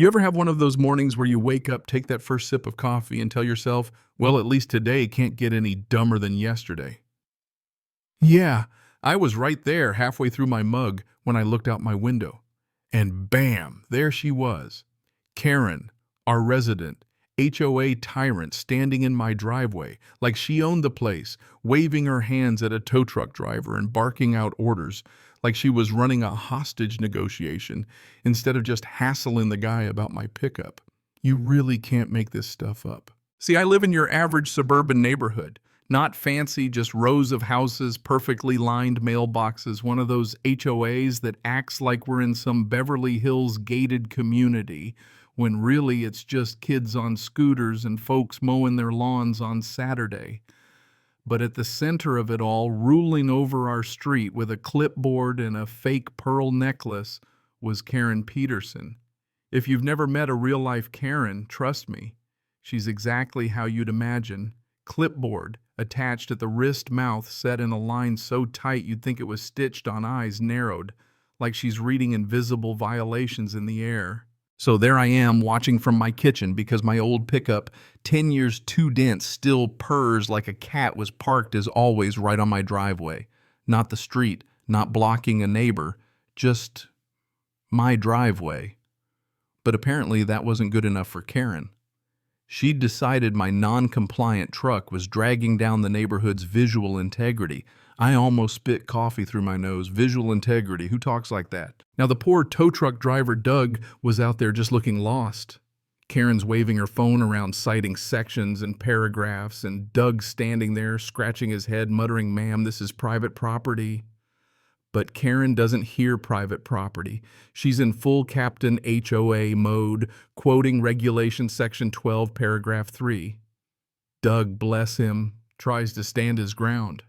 You ever have one of those mornings where you wake up, take that first sip of coffee, and tell yourself, well, at least today can't get any dumber than yesterday? Yeah, I was right there halfway through my mug when I looked out my window. And bam, there she was. Karen, our resident, HOA tyrant, standing in my driveway like she owned the place, waving her hands at a tow truck driver and barking out orders like she was running a hostage negotiation instead of just hassling the guy about my pickup. You really can't make this stuff up. See, I live in your average suburban neighborhood. Not fancy, just rows of houses, perfectly lined mailboxes, one of those HOAs that acts like we're in some Beverly Hills gated community, when really it's just kids on scooters and folks mowing their lawns on Saturday. But at the center of it all, ruling over our street with a clipboard and a fake pearl necklace, was Karen Peterson. If you've never met a real-life Karen, trust me, she's exactly how you'd imagine. Clipboard, attached at the wrist, mouth set in a line so tight you'd think it was stitched on eyes narrowed, like she's reading invisible violations in the air. So there I am watching from my kitchen because my old pickup, 10 years too dense, still purrs like a cat was parked as always right on my driveway. Not the street, not blocking a neighbor, just my driveway. But apparently that wasn't good enough for Karen. She'd decided my non-compliant truck was dragging down the neighborhood's visual integrity. I almost spit coffee through my nose. Visual integrity, who talks like that? Now the poor tow truck driver, Doug, was out there just looking lost. Karen's waving her phone around, citing sections and paragraphs, and Doug's standing there, scratching his head, muttering, "Ma'am, this is private property." But Karen doesn't hear private property. She's in full Captain HOA mode, quoting Regulation Section 12, Paragraph 3. Doug, bless him, tries to stand his ground.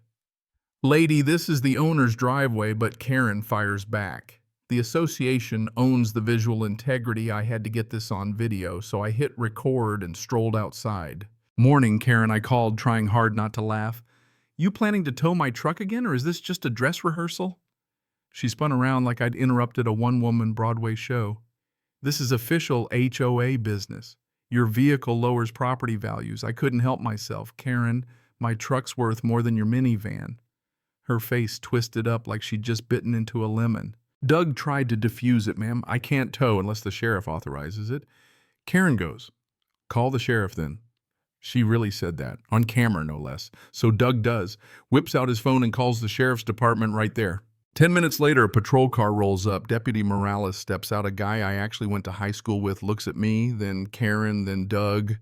"Lady, this is the owner's driveway," but Karen fires back. The association owns the visual integrity. I had to get this on video, so I hit record and strolled outside. "Morning, Karen," I called, trying hard not to laugh. "You planning to tow my truck again, or is this just a dress rehearsal?" She spun around like I'd interrupted a one-woman Broadway show. "This is official HOA business. Your vehicle lowers property values. I couldn't help myself. Karen, my truck's worth more than your minivan." Her face twisted up like she'd just bitten into a lemon. Doug tried to defuse it. "Ma'am, I can't tow unless the sheriff authorizes it." Karen goes, "Call the sheriff then." She really said that, on camera no less. So Doug does, whips out his phone and calls the sheriff's department right there. 10 minutes later, a patrol car rolls up. Deputy Morales steps out. A guy I actually went to high school with looks at me, then Karen, then Doug,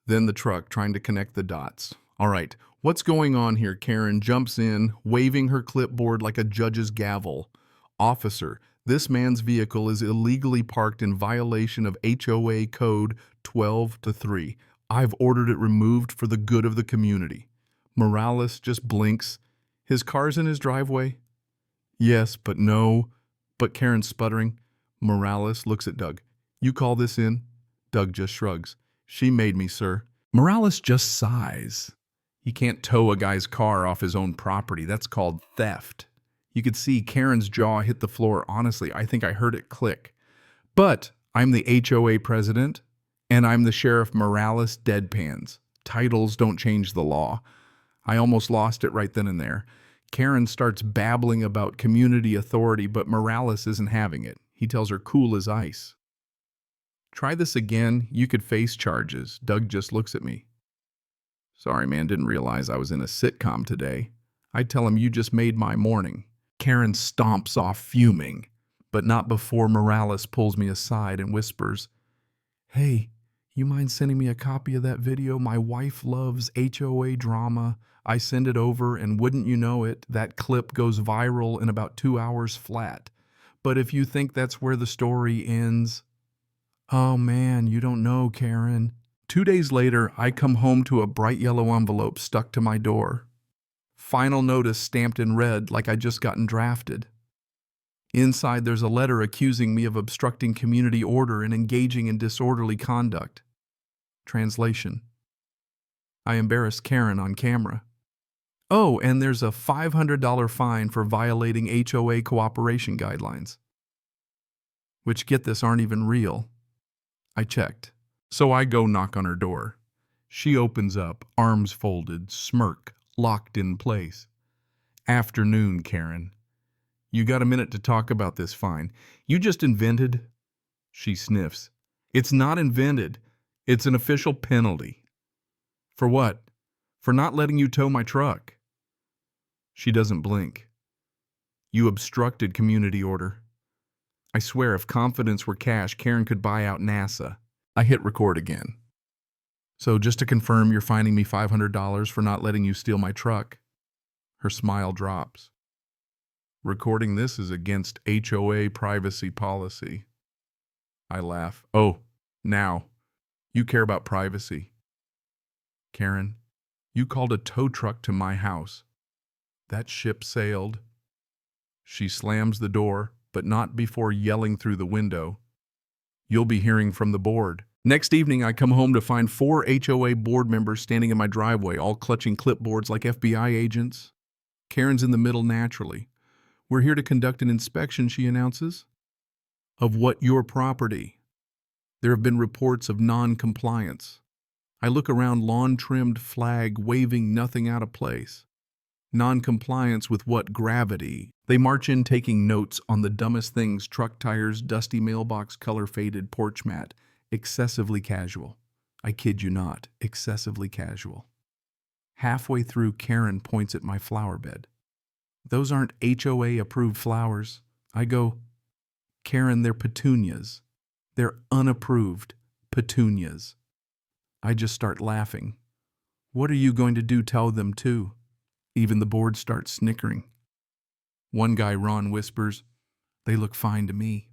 then the truck, trying to connect the dots. "All right, what's going on here?" Karen jumps in, waving her clipboard like a judge's gavel. "Officer, this man's vehicle is illegally parked in violation of HOA Code 12-3. I've ordered it removed for the good of the community." Morales just blinks. "His car's in his driveway?" "Yes, but no." But Karen's sputtering. Morales looks at Doug. "You call this in?" Doug just shrugs. "She made me, sir." Morales just sighs. You can't tow a guy's car off his own property. That's called theft. You could see Karen's jaw hit the floor. Honestly, I think I heard it click. But I'm the HOA president, and I'm the Sheriff Morales deadpans. Titles don't change the law. I almost lost it right then and there. Karen starts babbling about community authority, but Morales isn't having it. He tells her cool as ice. "Try this again, you could face charges." Doug just looks at me. "Sorry, man, didn't realize I was in a sitcom today." I tell him, "You just made my morning." Karen stomps off fuming, but not before Morales pulls me aside and whispers, "Hey, you mind sending me a copy of that video? My wife loves HOA drama. I send it over, and wouldn't you know it, that clip goes viral in about 2 hours flat. But if you think that's where the story ends..." "Oh man, you don't know, Karen." 2 days later, I come home to a bright yellow envelope stuck to my door. Final notice stamped in red like I'd just gotten drafted. Inside, there's a letter accusing me of obstructing community order and engaging in disorderly conduct. Translation: I embarrassed Karen on camera. Oh, and there's a $500 fine for violating HOA cooperation guidelines. Which, get this, aren't even real. I checked. So I go knock on her door. She opens up, arms folded, smirk, locked in place. Afternoon, Karen. You got a minute to talk about this fine you just invented? She sniffs. It's not invented. It's an official penalty. For what? For not letting you tow my truck. She doesn't blink. You obstructed community order. I swear if confidence were cash, Karen could buy out NASA. I hit record again. So just to confirm, you're fining me $500 for not letting you steal my truck. Her smile drops. Recording this is against HOA privacy policy. I laugh. Oh, now. You care about privacy. Karen, you called a tow truck to my house. That ship sailed. She slams the door, but not before yelling through the window. You'll be hearing from the board. Next evening, I come home to find 4 HOA board members standing in my driveway, all clutching clipboards like FBI agents. Karen's in the middle naturally. We're here to conduct an inspection, she announces. Of what? Your property. There have been reports of non-compliance. I look around, lawn-trimmed flag waving, nothing out of place. Non-compliance with what? Gravity. They march in taking notes on the dumbest things: truck tires, dusty mailbox, color-faded porch mat. Excessively casual. I kid you not, excessively casual. Halfway through, Karen points at my flower bed. Those aren't HOA-approved flowers. I go, Karen, they're petunias. They're unapproved petunias. I just start laughing. What are you going to do? Tell them to? Even the board starts snickering. One guy, Ron, whispers, they look fine to me.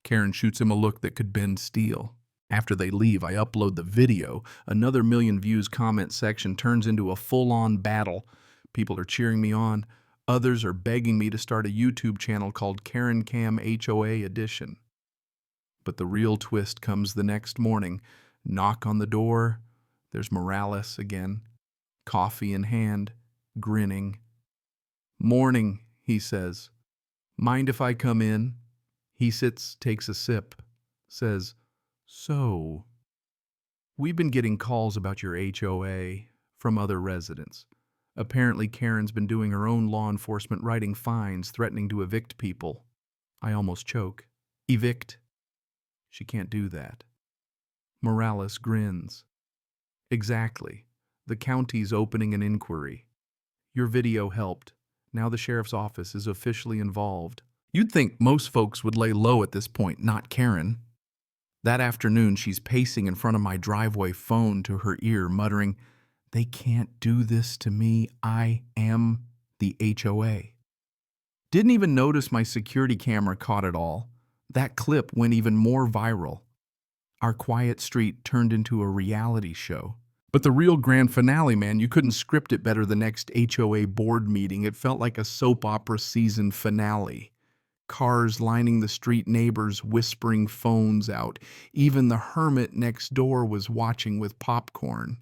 Karen shoots him a look that could bend steel. After they leave, I upload the video. Another million views. Comment section turns into a full-on battle. People are cheering me on. Others are begging me to start a YouTube channel called Karen Cam HOA Edition. But the real twist comes the next morning. Knock on the door. There's Morales again. Coffee in hand, grinning. Morning, he says. Mind if I come in? He sits, takes a sip, says, So, we've been getting calls about your HOA from other residents. Apparently Karen's been doing her own law enforcement, writing fines, threatening to evict people. I almost choke. Evict? She can't do that. Morales grins. Exactly. The county's opening an inquiry. Your video helped. Now the sheriff's office is officially involved. You'd think most folks would lay low at this point, not Karen. That afternoon, she's pacing in front of my driveway, phone to her ear, muttering, They can't do this to me. I am the HOA. Didn't even notice my security camera caught it all. That clip went even more viral. Our quiet street turned into a reality show. But the real grand finale, man, you couldn't script it better. The next HOA board meeting, it felt like a soap opera season finale. Cars lining the street, neighbors whispering phones out. Even the hermit next door was watching with popcorn.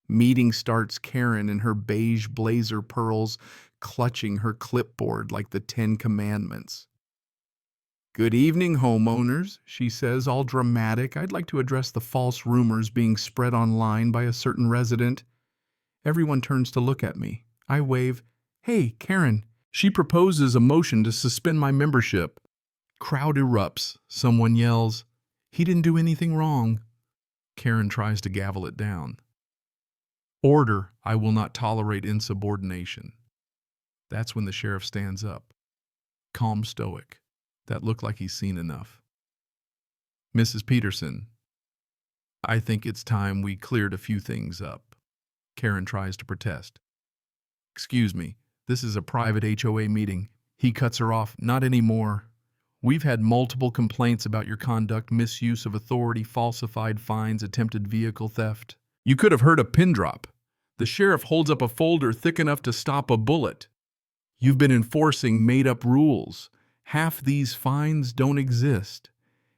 Meeting starts, Karen in her beige blazer pearls, clutching her clipboard like the 10 Commandments. Good evening, homeowners, she says, all dramatic. I'd like to address the false rumors being spread online by a certain resident. Everyone turns to look at me. I wave. Hey, Karen. She proposes a motion to suspend my membership. Crowd erupts. Someone yells, He didn't do anything wrong. Karen tries to gavel it down. Order. I will not tolerate insubordination. That's when the sheriff stands up. Calm, stoic. That looked like he's seen enough. Mrs. Peterson, I think it's time we cleared a few things up. Karen tries to protest. Excuse me, this is a private HOA meeting. He cuts her off. Not anymore. We've had multiple complaints about your conduct, misuse of authority, falsified fines, attempted vehicle theft. You could have heard a pin drop. The sheriff holds up a folder thick enough to stop a bullet. You've been enforcing made-up rules. Half these fines don't exist.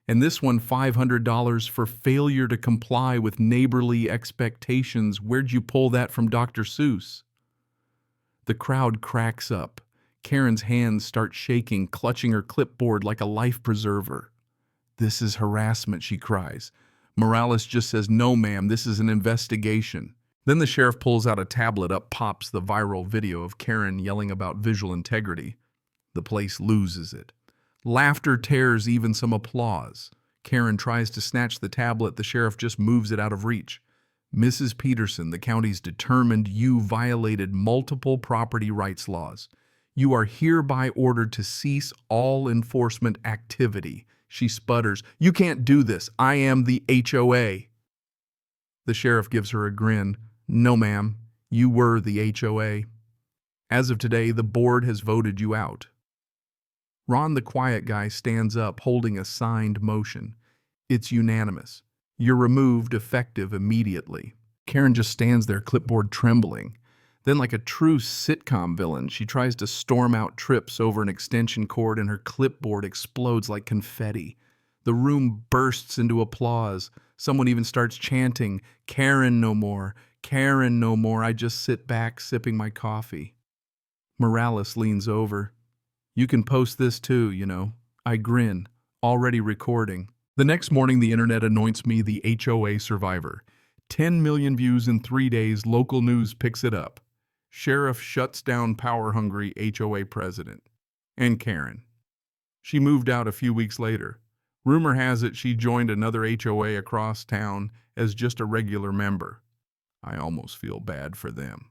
And this one, $500 for failure to comply with neighborly expectations. Where'd you pull that from, Dr. Seuss? The crowd cracks up. Karen's hands start shaking, clutching her clipboard like a life preserver. "This is harassment," she cries. Morales just says, "No, ma'am, this is an investigation." Then the sheriff pulls out a tablet. Up pops the viral video of Karen yelling about visual integrity. The place loses it. Laughter tears even some applause. Karen tries to snatch the tablet. The sheriff just moves it out of reach. "Mrs. Peterson, the county's determined you violated multiple property rights laws. You are hereby ordered to cease all enforcement activity." She sputters. "You can't do this. I am the HOA." The sheriff gives her a grin. "No, ma'am. You were the HOA. As of today, the board has voted you out." Ron, the quiet guy, stands up, holding a signed motion. It's unanimous. "You're removed, effective immediately." Karen just stands there, clipboard trembling. Then, like a true sitcom villain, she tries to storm out, trips over an extension cord, and her clipboard explodes like confetti. The room bursts into applause. Someone even starts chanting, "Karen no more, Karen no more." I just sit back, sipping my coffee. Morales leans over. "You can post this too, you know." I grin, already recording. The next morning, the internet anoints me the HOA survivor. 10 million views in 3 days, local news picks it up. Sheriff shuts down power-hungry HOA president. And Karen. She moved out a few weeks later. Rumor has it she joined another HOA across town as just a regular member. I almost feel bad for them.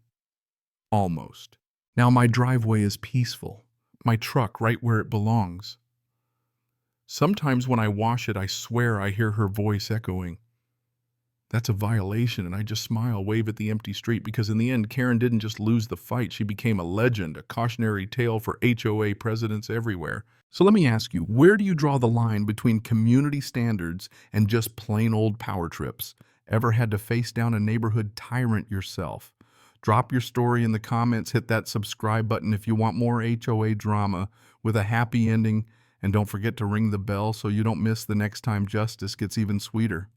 Almost. Now my driveway is peaceful. My truck right where it belongs. Sometimes when I wash it, I swear I hear her voice echoing. That's a violation, and I just smile, wave at the empty street, because in the end, Karen didn't just lose the fight. She became a legend, a cautionary tale for HOA presidents everywhere. So let me ask you, where do you draw the line between community standards and just plain old power trips? Ever had to face down a neighborhood tyrant yourself? Drop your story in the comments, hit that subscribe button if you want more HOA drama with a happy ending, and don't forget to ring the bell so you don't miss the next time justice gets even sweeter.